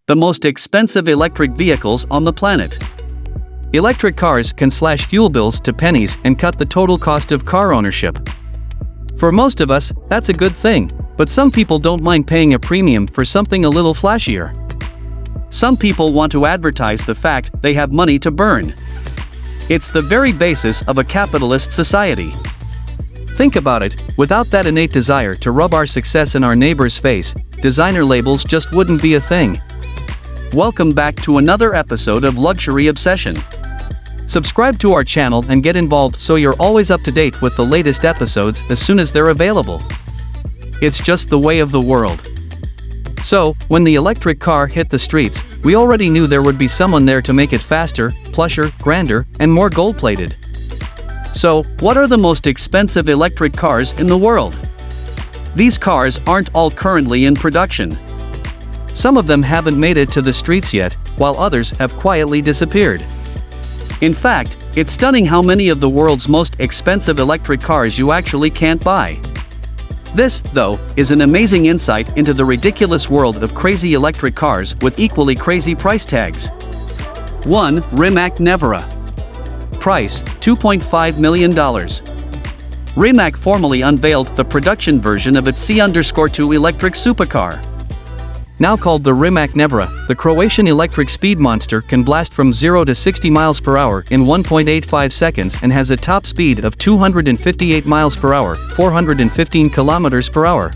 The most expensive electric vehicles on the planet. Electric cars can slash fuel bills to pennies and cut the total cost of car ownership. For most of us, that's a good thing, but some people don't mind paying a premium for something a little flashier. Some people want to advertise the fact they have money to burn. It's the very basis of a capitalist society. Think about it, without that innate desire to rub our success in our neighbor's face, designer labels just wouldn't be a thing. Welcome back to another episode of Luxury Obsession. Subscribe to our channel and get involved so you're always up to date with the latest episodes as soon as they're available. It's just the way of the world. So, when the electric car hit the streets, we already knew there would be someone there to make it faster, plusher, grander, and more gold-plated. So, what are the most expensive electric cars in the world? These cars aren't all currently in production. Some of them haven't made it to the streets yet, while others have quietly disappeared. In fact, it's stunning how many of the world's most expensive electric cars you actually can't buy. This, though, is an amazing insight into the ridiculous world of crazy electric cars with equally crazy price tags. 1. Rimac Nevera. Price, $2.5 million. Rimac formally unveiled the production version of its 𝐜𝐨𝐬𝐿 electric supercar. Now called the Rimac Nevera, the Croatian electric speed monster can blast from 0 to 60 miles per hour in 1.85 seconds and has a top speed of 258 miles per hour, 415 kilometers per hour.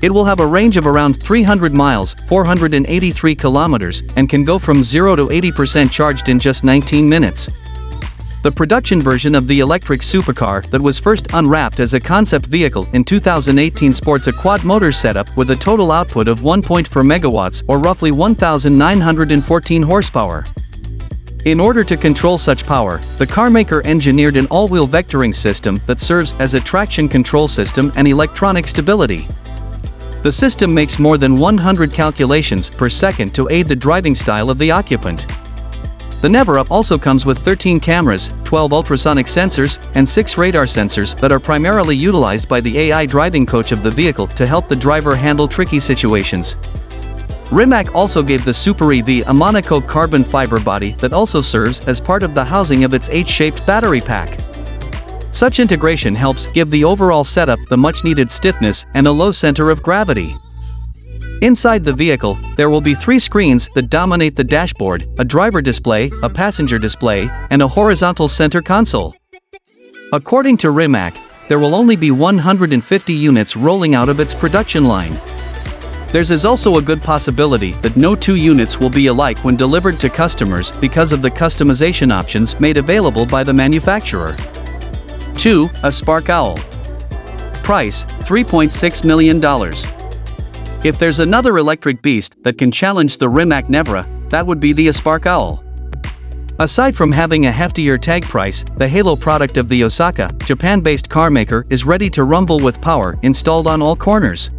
It will have a range of around 300 miles, 483 kilometers, and can go from 0 to 80% charged in just 19 minutes. The production version of the electric supercar that was first unwrapped as a concept vehicle in 2018 sports a quad motor setup with a total output of 1.4 megawatts or roughly 1,914 horsepower. In order to control such power, the carmaker engineered an all-wheel vectoring system that serves as a traction control system and electronic stability. The system makes more than 100 calculations per second to aid the driving style of the occupant. The Nevera also comes with 13 cameras, 12 ultrasonic sensors, and 6 radar sensors that are primarily utilized by the AI driving coach of the vehicle to help the driver handle tricky situations. Rimac also gave the Super EV a monocoque carbon fiber body that also serves as part of the housing of its H-shaped battery pack. Such integration helps give the overall setup the much-needed stiffness and a low center of gravity. Inside the vehicle, there will be 3 screens that dominate the dashboard, a driver display, a passenger display, and a horizontal center console. According to Rimac, there will only be 150 units rolling out of its production line. There's also a good possibility that no 2 units will be alike when delivered to customers because of the customization options made available by the manufacturer. 2. A Spark Owl. Price, $3.6 million. If there's another electric beast that can challenge the Rimac Nevera, that would be the Spark Owl. Aside from having a heftier tag price, the Halo product of the Osaka, Japan-based carmaker is ready to rumble with power installed on all corners.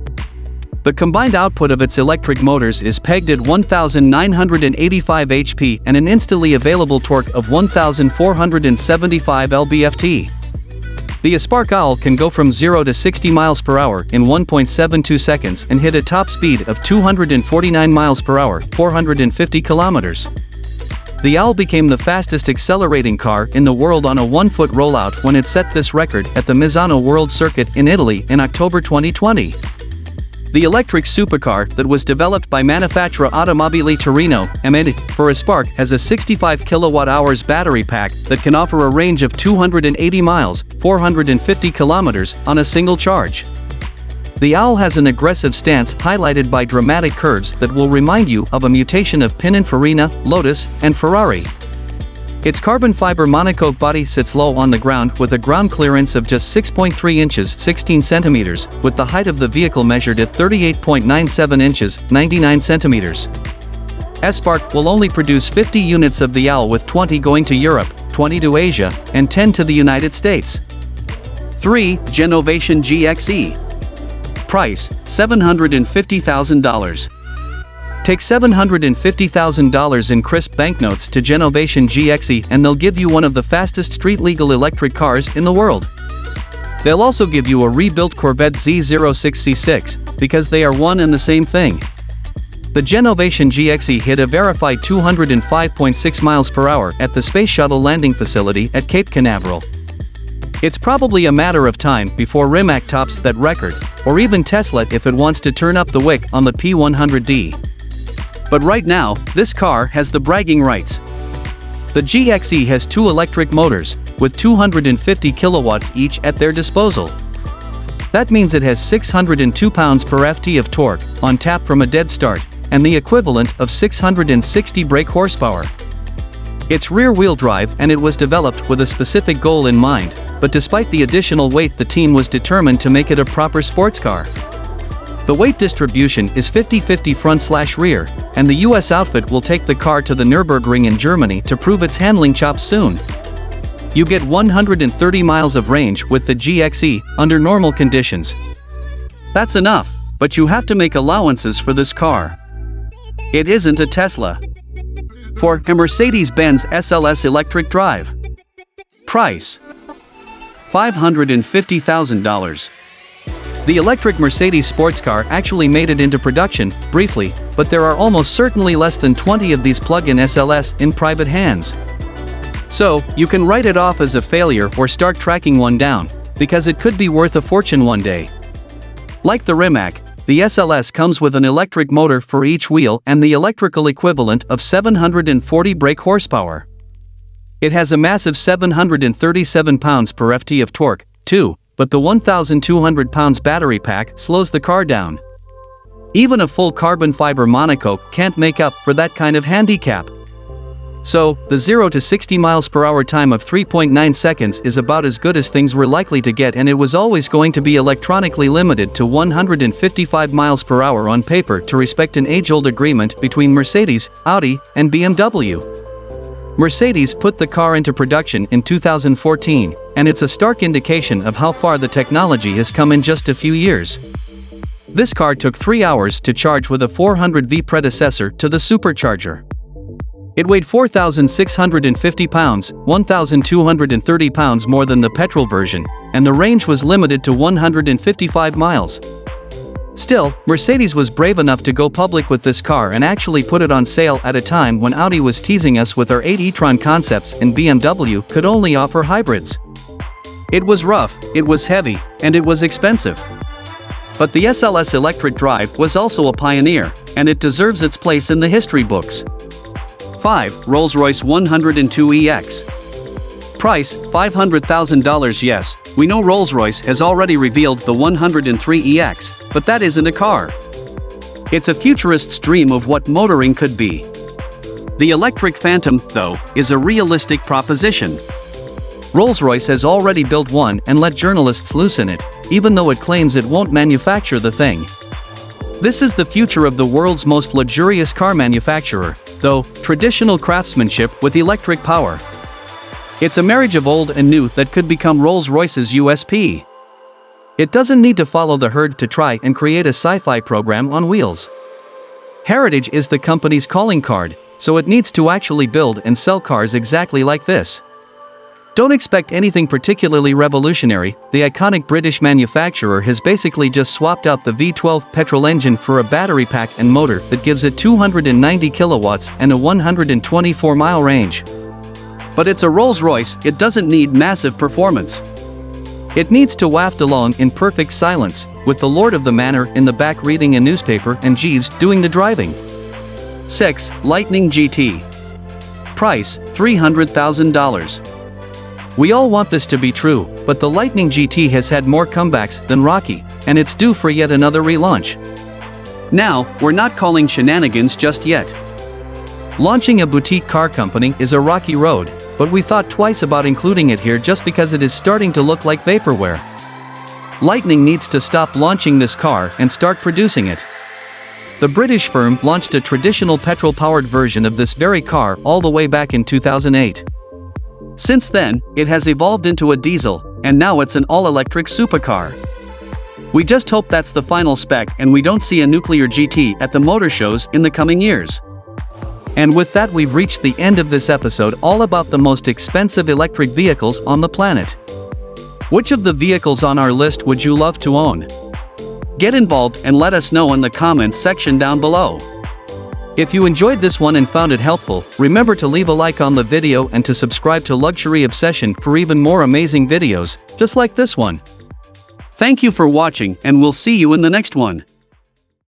The combined output of its electric motors is pegged at 1,985 HP and an instantly available torque of 1,475 lb-ft. The Spark Owl can go from 0 to 60 miles per hour in 1.72 seconds and hit a top speed of 249 miles per hour, 450 kilometers. The Owl became the fastest accelerating car in the world on a 1-foot rollout when it set this record at the Misano World Circuit in Italy in October 2020. The electric supercar that was developed by manufacturer Automobili Torino, 𝐜𝐸, for a Spark has a 65 kWh battery pack that can offer a range of 280 miles, 450 kilometers, on a single charge. The Owl has an aggressive stance highlighted by dramatic curves that will remind you of a mutation of Pininfarina, Lotus, and Ferrari. Its carbon fiber monocoque body sits low on the ground with a ground clearance of just 6.3 inches 16 centimeters, with the height of the vehicle measured at 38.97 inches 99 centimeters. Spark will only produce 50 units of the Owl with 20 going to Europe, 20 to Asia, and 10 to the United States. 3. 𝐥𝐢𝐤𝐞 𝐺XE. Price, $750,000. Take $750,000 in crisp banknotes to 𝐥𝐢𝐤𝐞 𝐺XE and they'll give you one of the fastest street-legal electric cars in the world. They'll also give you a rebuilt Corvette Z06 C6, because they are one and the same thing. The 𝐥𝐢𝐤𝐞 𝐺𝐥E hit a verified 205.6 miles per hour at the Space Shuttle landing facility at Cape Canaveral. It's probably a matter of time before Rimac tops that record, or even Tesla if it wants to turn up the wick on the P100D. But right now, this car has the bragging rights. The 𝐥𝐤𝐤 has two electric motors, with 250 kilowatts each at their disposal. That means it has 602 pounds per FT of torque, on tap from a dead start, and the equivalent of 660 brake horsepower. It's rear-wheel drive and it was developed with a specific goal in mind, but despite the additional weight the team was determined to make it a proper sports car. The weight distribution is 50-50 front/rear, and the US outfit will take the car to the Nürburgring in Germany to prove its handling chops soon. You get 130 miles of range with the 𝐥𝐤𝐤 under normal conditions. That's enough, but you have to make allowances for this car. It isn't a Tesla. For a Mercedes-Benz SLS electric drive. Price: $550,000. The electric Mercedes sports car actually made it into production, briefly, but there are almost certainly less than 20 of these plug-in SLS in private hands. So, you can write it off as a failure or start tracking one down, because it could be worth a fortune one day. Like the Rimac, the SLS comes with an electric motor for each wheel and the electrical equivalent of 740 brake horsepower. It has a massive 737 pounds per FT of torque, too, but the 1,200 pounds battery pack slows the car down. Even a full carbon fiber monocoque can't make up for that kind of handicap. So, the 0 to 60 miles per hour time of 3.9 seconds is about as good as things were likely to get, and it was always going to be electronically limited to 155 miles per hour on paper to respect an age-old agreement between Mercedes, Audi, and BMW. Mercedes put the car into production in 2014, and it's a stark indication of how far the technology has come in just a few years. This car took 3 hours to charge with a 400V predecessor to the supercharger. It weighed 4,650 pounds, 1,230 pounds more than the petrol version, and the range was limited to 155 miles. Still, Mercedes was brave enough to go public with this car and actually put it on sale at a time when Audi was teasing us with our 8 e-tron concepts and BMW could only offer hybrids. It was rough, it was heavy, and it was expensive. But the SLS electric drive was also a pioneer, and it deserves its place in the history books. 5. Rolls-Royce 102EX. Price: $500,000. Yes, we know Rolls-Royce has already revealed the 103EX, but that isn't a car. It's a futurist's dream of what motoring could be. The electric Phantom, though, is a realistic proposition. Rolls-Royce has already built one and let journalists loose in it, even though it claims it won't manufacture the thing. This is the future of the world's most luxurious car manufacturer, though, traditional craftsmanship with electric power. It's a marriage of old and new that could become Rolls-Royce's USP. It doesn't need to follow the herd to try and create a sci-fi program on wheels. Heritage is the company's calling card, so it needs to actually build and sell cars exactly like this. Don't expect anything particularly revolutionary. The iconic British manufacturer has basically just swapped out the V12 petrol engine for a battery pack and motor that gives it 290 kilowatts and a 124-mile range. But it's a Rolls-Royce, it doesn't need massive performance. It needs to waft along in perfect silence, with the Lord of the Manor in the back reading a newspaper and Jeeves doing the driving. 6. Lightning GT. Price: $300,000. We all want this to be true, but the Lightning GT has had more comebacks than Rocky, and it's due for yet another relaunch. Now, we're not calling shenanigans just yet. Launching a boutique car company is a rocky road, but we thought twice about including it here just because it is starting to look like vaporware. Lightning needs to stop launching this car and start producing it. The British firm launched a traditional petrol-powered version of this very car all the way back in 2008. Since then, it has evolved into a diesel, and now it's an all-electric supercar. We just hope that's the final spec and we don't see a nuclear GT at the motor shows in the coming years. And with that, we've reached the end of this episode all about the most expensive electric vehicles on the planet. Which of the vehicles on our list would you love to own? Get involved and let us know in the comments section down below. If you enjoyed this one and found it helpful, remember to leave a like on the video and to subscribe to Luxury Obsession for even more amazing videos, just like this one. Thank you for watching and we'll see you in the next one.